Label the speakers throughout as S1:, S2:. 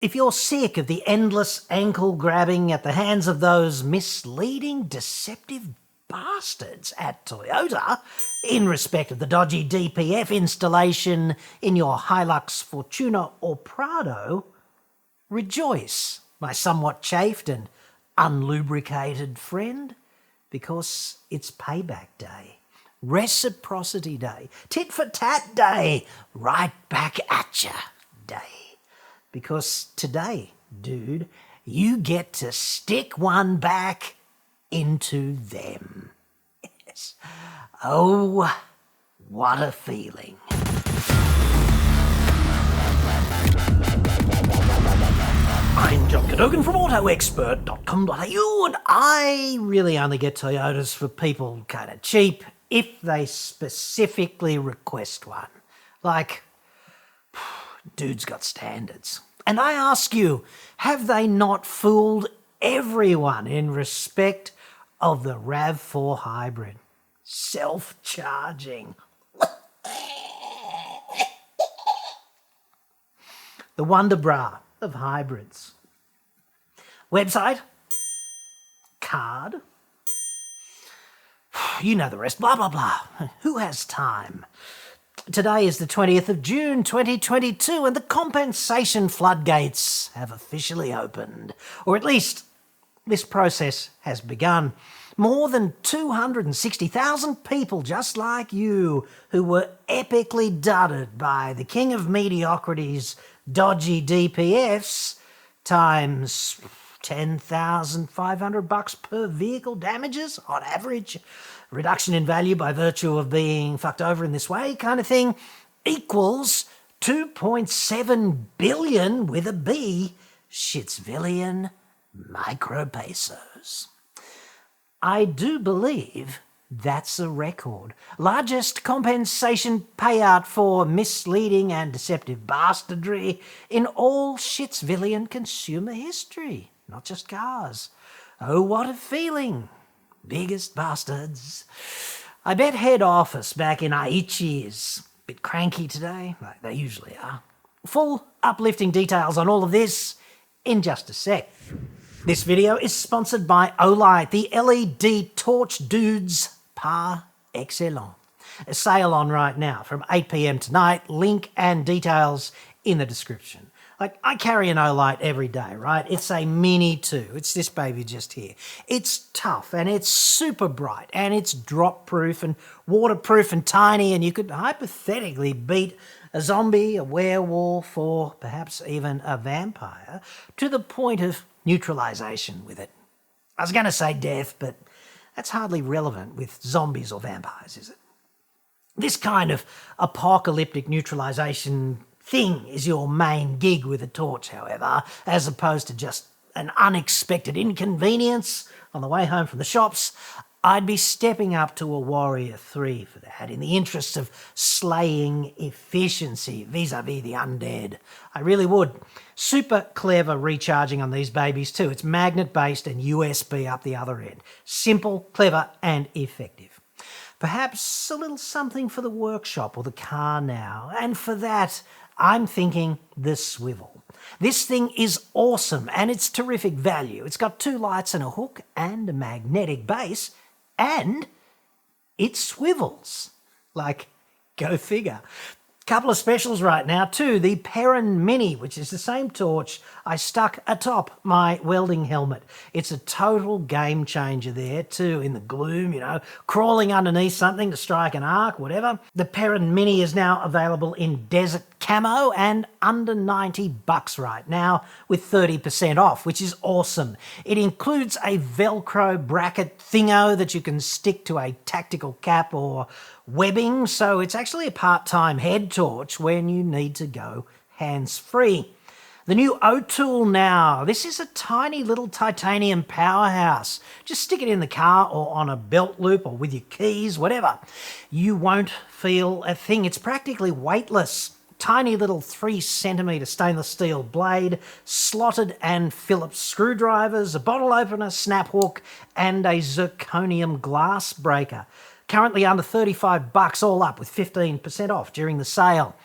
S1: If you're sick of the endless ankle grabbing at the hands of those misleading, deceptive bastards at Toyota in respect of the dodgy DPF installation in your Hilux, Fortuna or Prado, rejoice, my somewhat chafed and unlubricated friend, because it's payback day, reciprocity day, tit for tat day, right back at ya day. Because today, dude, you get to stick one back into them. Yes. Oh, what a feeling. I'm John Cadogan from AutoExpert.com.au, and I really only get Toyotas for people kind of cheap if they specifically request one. Like, dude's got standards. And I ask you, have they not fooled everyone in respect of the RAV4 hybrid? Self-charging. The wonder bra of hybrids. Website? Card? You know the rest, blah, blah, blah. Who has time? Today is the 20th of June 2022 and the compensation floodgates have officially opened. Or at least this process has begun. More than 260,000 people just like you who were epically dudded by the king of mediocrity's dodgy DPFs times $10,500 per vehicle damages on average, reduction in value by virtue of being fucked over in this way kind of thing, equals 2.7 billion with a B Shitsvillian micropesos. I do believe that's a record. Largest compensation payout for misleading and deceptive bastardry in all Shitsvillian consumer history, not just cars. Oh, what a feeling. Biggest bastards. I bet head office back in Aichi is a bit cranky today, like they usually are. Full uplifting details on all of this in just a sec. This video is sponsored by OLIGHT, the LED torch dudes par excellence. A sale on right now from 8 p.m. tonight. Link and details in the description. Like, I carry an OLIGHT every day, right? It's a Mini 2. It's this baby just here. It's tough and it's super bright and it's drop-proof and waterproof and tiny, and you could hypothetically beat a zombie, a werewolf, or perhaps even a vampire to the point of neutralization with it. I was going to say death, but that's hardly relevant with zombies or vampires, is it? This kind of apocalyptic neutralization thing is your main gig with a torch, however, as opposed to just an unexpected inconvenience on the way home from the shops. I'd be stepping up to a Warrior 3 for that, in the interests of slaying efficiency vis-a-vis the undead. I really would. Super clever recharging on these babies too. It's magnet-based and USB up the other end. Simple, clever and effective. Perhaps a little something for the workshop or the car now, and for that I'm thinking the swivel. This thing is awesome and it's terrific value. It's got 2 lights and a hook and a magnetic base, and it swivels. Like, go figure. Couple of specials right now too. The Perrin Mini, which is the same torch I stuck atop my welding helmet. It's a total game changer there too, in the gloom, you know, crawling underneath something to strike an arc, whatever. The Perrin Mini is now available in desert camo and under $90 right now with 30% off, which is awesome. It includes a Velcro bracket thingo that you can stick to a tactical cap or webbing, so it's actually a part-time head torch when you need to go hands-free. The new O-Tool now. This is a tiny little titanium powerhouse. Just stick it in the car or on a belt loop or with your keys, whatever. You won't feel a thing. It's practically weightless. Tiny little 3cm stainless steel blade, slotted and Phillips screwdrivers, a bottle opener, snap hook, and a zirconium glass breaker. Currently under $35 all up with 15% off during the sale.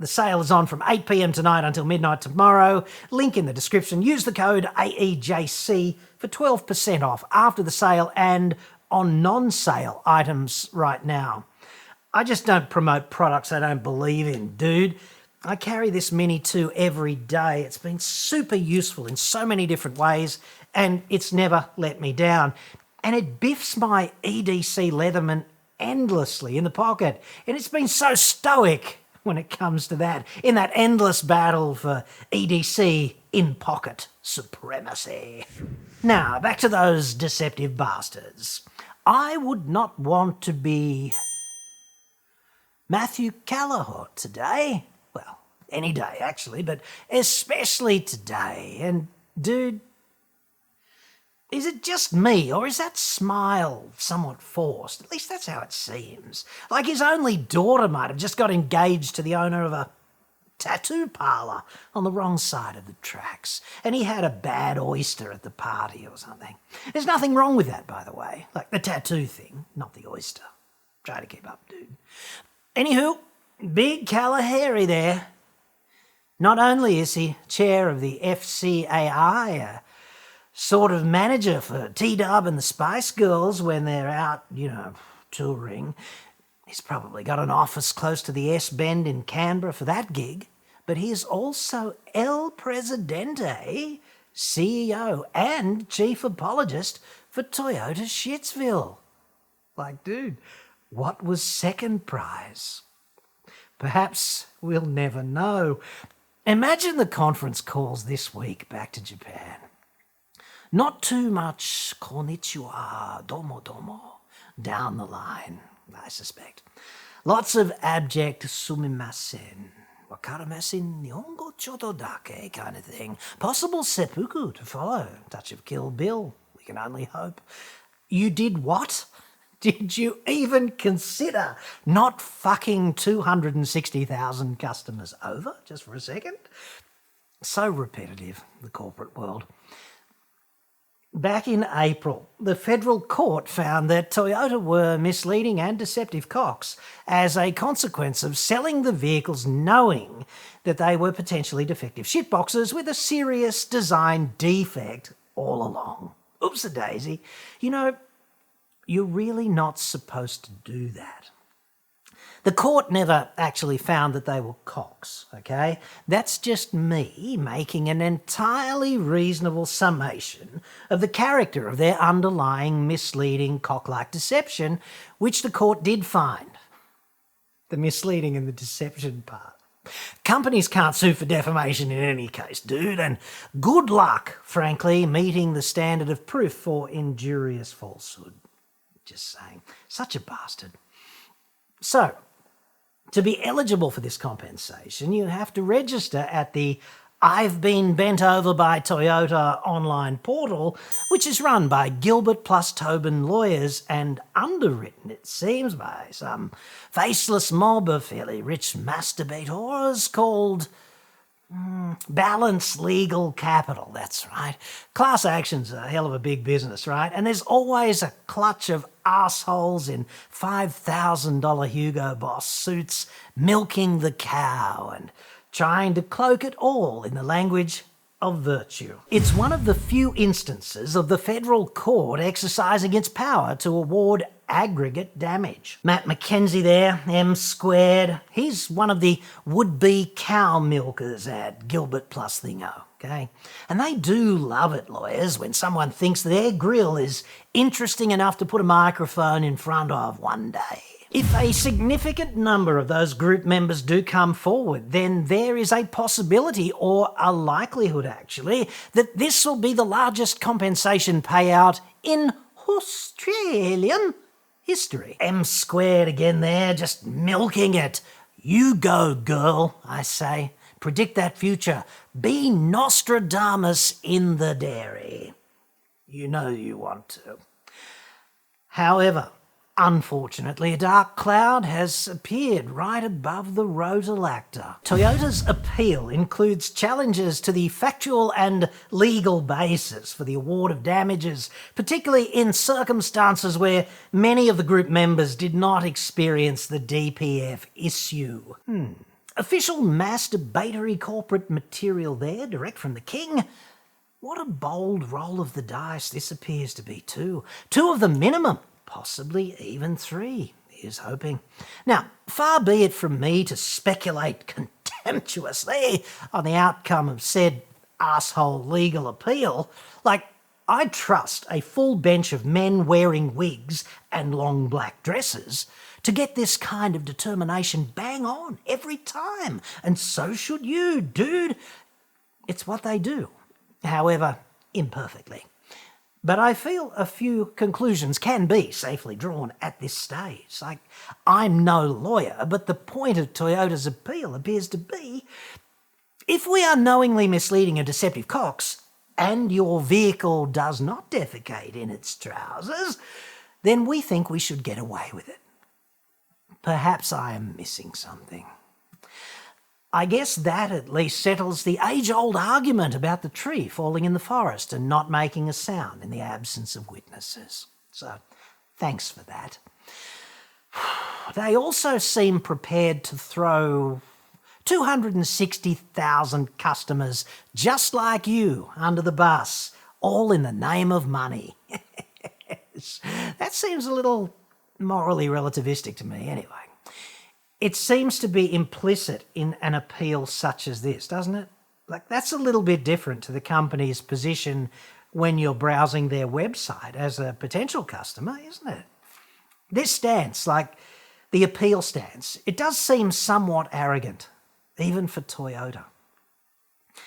S1: The sale is on from 8 p.m. tonight until midnight tomorrow. Link in the description. Use the code AEJC for 12% off after the sale and on non-sale items right now. I just don't promote products I don't believe in, dude. I carry this Mini 2 every day. It's been super useful in so many different ways, and it's never let me down. And it biffs my EDC Leatherman endlessly in the pocket. And it's been so stoic when it comes to that, in that endless battle for EDC in-pocket supremacy. Now, back to those deceptive bastards. I would not want to be Matthew Callahort today. Well, any day, actually, but especially today. And, dude, is it just me, or is that smile somewhat forced? At least that's how it seems. Like his only daughter might have just got engaged to the owner of a tattoo parlour on the wrong side of the tracks, and he had a bad oyster at the party or something. There's nothing wrong with that, by the way. Like the tattoo thing, not the oyster. Try to keep up, dude. Anywho, big Kalahari there. Not only is he chair of the FCAI, sort of manager for T-Dub and the Spice Girls when they're out, touring. He's probably got an office close to the S-Bend in Canberra for that gig. But he is also El Presidente, CEO and chief apologist for Toyota Shitsville. Like, dude, what was second prize? Perhaps we'll never know. Imagine the conference calls this week back to Japan. Not too much konnichiwa, domo domo, down the line, I suspect. Lots of abject sumimasen, wakarimasen, nihongo choto dake kind of thing. Possible seppuku to follow, touch of Kill Bill, we can only hope. You did what? Did you even consider not fucking 260,000 customers over, just for a second? So repetitive, the corporate world. Back in April, the federal court found that Toyota were misleading and deceptive cocks as a consequence of selling the vehicles knowing that they were potentially defective shitboxes with a serious design defect all along. Oops-a-daisy. You're really not supposed to do that. The court never actually found that they were cocks, okay? That's just me making an entirely reasonable summation of the character of their underlying misleading cock-like deception, which the court did find. The misleading and the deception part. Companies can't sue for defamation in any case, dude, and good luck, frankly, meeting the standard of proof for injurious falsehood. Just saying. Such a bastard. So, to be eligible for this compensation, you have to register at the I've Been Bent Over by Toyota online portal, which is run by Gilbert plus Tobin lawyers and underwritten, it seems, by some faceless mob of fairly rich masturbators called Balance Legal Capital. That's right. Class action's a hell of a big business, right? And there's always a clutch of assholes in $5,000 Hugo Boss suits milking the cow and trying to cloak it all in the language of virtue. It's one of the few instances of the federal court exercising its power to award aggregate damage. Matt McKenzie there, M², he's one of the would-be cow milkers at Gilbert plus Thingo, okay? And they do love it, lawyers, when someone thinks their grill is interesting enough to put a microphone in front of one day. If a significant number of those group members do come forward, then there is a possibility, or a likelihood actually, that this will be the largest compensation payout in Australian history. M² again there, just milking it. You go, girl, I say. Predict that future. Be Nostradamus in the dairy. You know you want to. However, unfortunately, a dark cloud has appeared right above the Rosalactor. Toyota's appeal includes challenges to the factual and legal basis for the award of damages, particularly in circumstances where many of the group members did not experience the DPF issue. Official masturbatory corporate material there, direct from the king. What a bold roll of the dice this appears to be too. 2 of the minimum, possibly even 3. Here's hoping. Now, far be it from me to speculate contemptuously on the outcome of said asshole legal appeal. Like, I trust a full bench of men wearing wigs and long black dresses to get this kind of determination bang on every time. And so should you, dude. It's what they do, however imperfectly. But I feel a few conclusions can be safely drawn at this stage. Like, I'm no lawyer, but the point of Toyota's appeal appears to be, if we are knowingly misleading a deceptive cox, and your vehicle does not defecate in its trousers, then we think we should get away with it. Perhaps I am missing something. I guess that at least settles the age-old argument about the tree falling in the forest and not making a sound in the absence of witnesses. So, thanks for that. They also seem prepared to throw 260,000 customers just like you under the bus, all in the name of money. That seems a little morally relativistic to me anyway. It seems to be implicit in an appeal such as this, doesn't it? Like, that's a little bit different to the company's position when you're browsing their website as a potential customer, isn't it? This stance, like the appeal stance, it does seem somewhat arrogant, even for Toyota.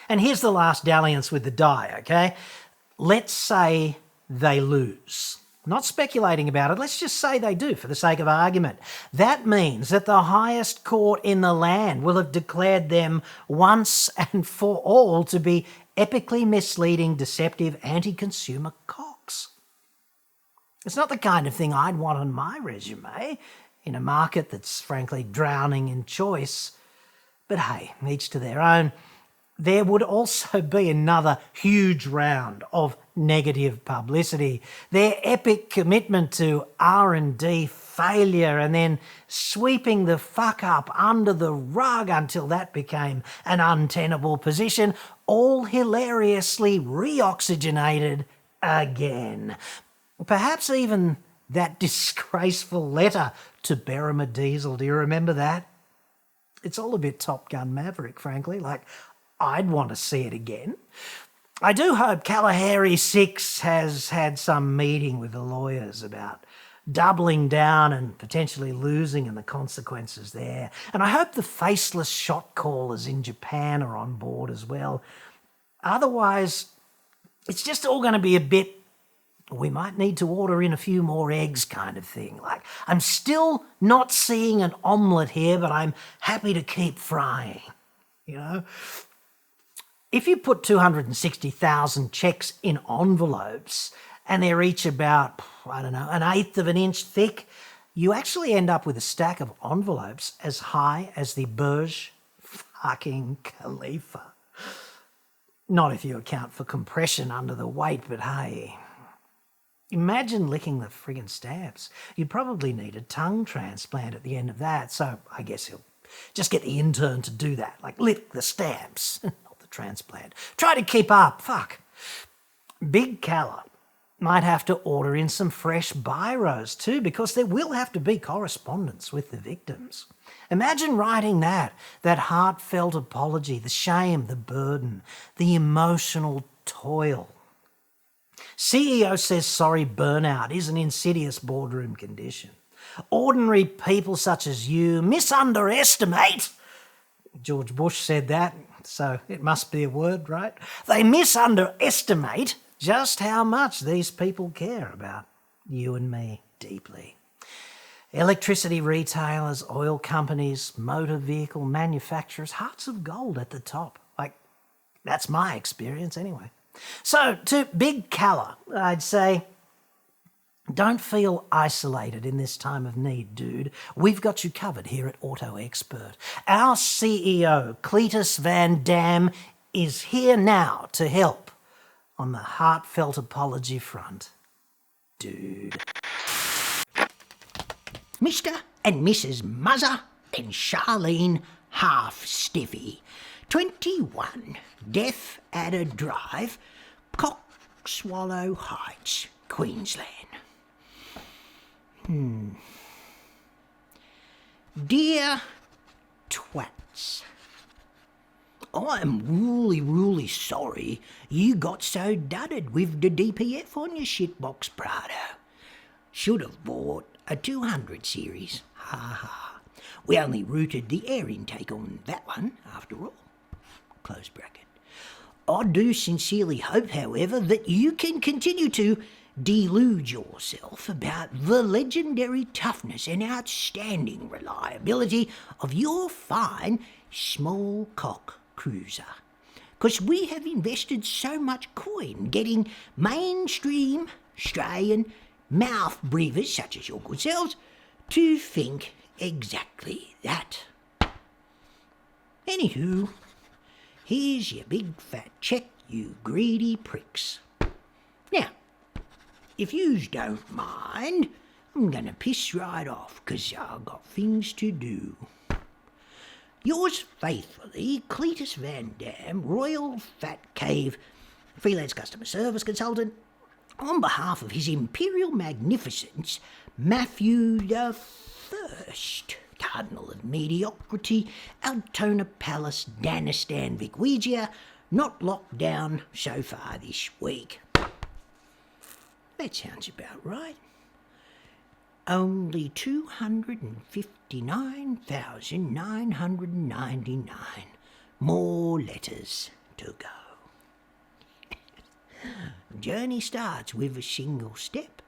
S1: And here's the last dalliance with the die, okay? Let's say they lose. Not speculating about it, let's just say they do for the sake of argument. That means that the highest court in the land will have declared them once and for all to be epically misleading, deceptive, anti-consumer cocks. It's not the kind of thing I'd want on my resume in a market that's frankly drowning in choice. But hey, each to their own. There would also be another huge round of negative publicity. Their epic commitment to R&D failure and then sweeping the fuck up under the rug until that became an untenable position, all hilariously reoxygenated again. Perhaps even that disgraceful letter to Berrima Diesel, do you remember that? It's all a bit Top Gun Maverick, frankly. Like, I'd want to see it again. I do hope Kalahari 6 has had some meeting with the lawyers about doubling down and potentially losing and the consequences there. And I hope the faceless shot callers in Japan are on board as well. Otherwise, it's just all going to be a bit, we might need to order in a few more eggs kind of thing. Like, I'm still not seeing an omelette here, but I'm happy to keep frying, you know? If you put 260,000 checks in envelopes and they're each about, I don't know, 1/8 of an inch thick, you actually end up with a stack of envelopes as high as the Burj fucking Khalifa. Not if you account for compression under the weight, but hey, imagine licking the friggin' stamps. You'd probably need a tongue transplant at the end of that, so I guess he'll just get the intern to do that, like lick the stamps. Transplant. Try to keep up. Fuck. Big Calla might have to order in some fresh biros too, because there will have to be correspondence with the victims. Imagine writing that heartfelt apology, the shame, the burden, the emotional toil. CEO says sorry burnout is an insidious boardroom condition. Ordinary people such as you misunderestimate. George Bush said that, so it must be a word, right? They misunderestimate just how much these people care about you and me deeply. Electricity retailers, oil companies, motor vehicle manufacturers, hearts of gold at the top. Like, that's my experience anyway. So, to Big Calla, I'd say, don't feel isolated in this time of need, dude. We've got you covered here at Auto Expert. Our CEO, Cletus Van Dam, is here now to help on the heartfelt apology front. Dude. Mr. and Mrs. Muzzer and Charlene
S2: half stiffy. 21, Deaf Adder Drive, Coxwallow Heights, Queensland. Dear Twats, I am really sorry you got so dudded with the DPF on your shitbox Prado. Should have bought a 200 series. Ha ha. We only routed the air intake on that one, after all. Close bracket. I do sincerely hope, however, that you can continue to delude yourself about the legendary toughness and outstanding reliability of your fine small cock cruiser. Because we have invested so much coin getting mainstream Australian mouth breathers such as your good selves to think exactly that. Anywho, here's your big fat check, you greedy pricks. Now, if yous don't mind, I'm gonna piss right off, 'cause I've got things to do. Yours faithfully, Cletus Van Dam, Royal Fat Cave, freelance customer service consultant, on behalf of His Imperial Magnificence, Matthew the First, Cardinal of Mediocrity, Altona Palace, Danistan, Vicwegia, not locked down so far this week. That sounds about right. Only 259,999 more letters to go. Journey starts with a single step,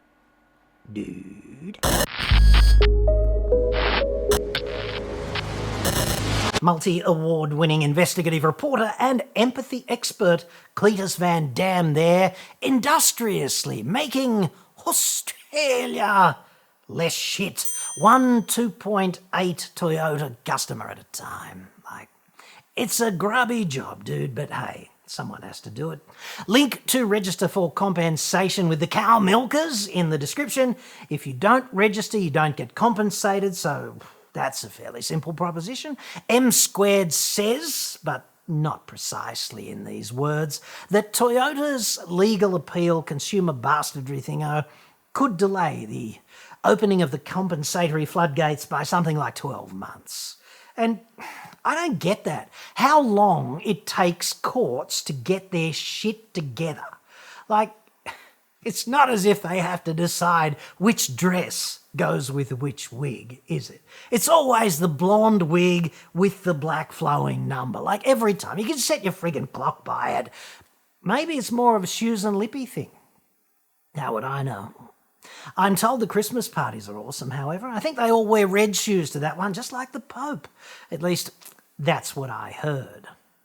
S2: dude.
S1: Multi-award-winning investigative reporter and empathy expert Cletus Van Dam there, industriously making Australia less shit. One 2.8 Toyota customer at a time. Like, it's a grubby job, dude, but hey, someone has to do it. Link to register for compensation with the cow milkers in the description. If you don't register, you don't get compensated, so that's a fairly simple proposition. M Squared says, but not precisely in these words, that Toyota's legal appeal consumer bastardry thingo could delay the opening of the compensatory floodgates by something like 12 months. And I don't get that. How long it takes courts to get their shit together. Like, it's not as if they have to decide which dress goes with which wig, is it? It's always the blonde wig with the black flowing number. Like, every time. You can set your friggin' clock by it. Maybe it's more of a shoes and lippy thing. How would I know? I'm told the Christmas parties are awesome, however. I think they all wear red shoes to that one, just like the Pope. At least, that's what I heard.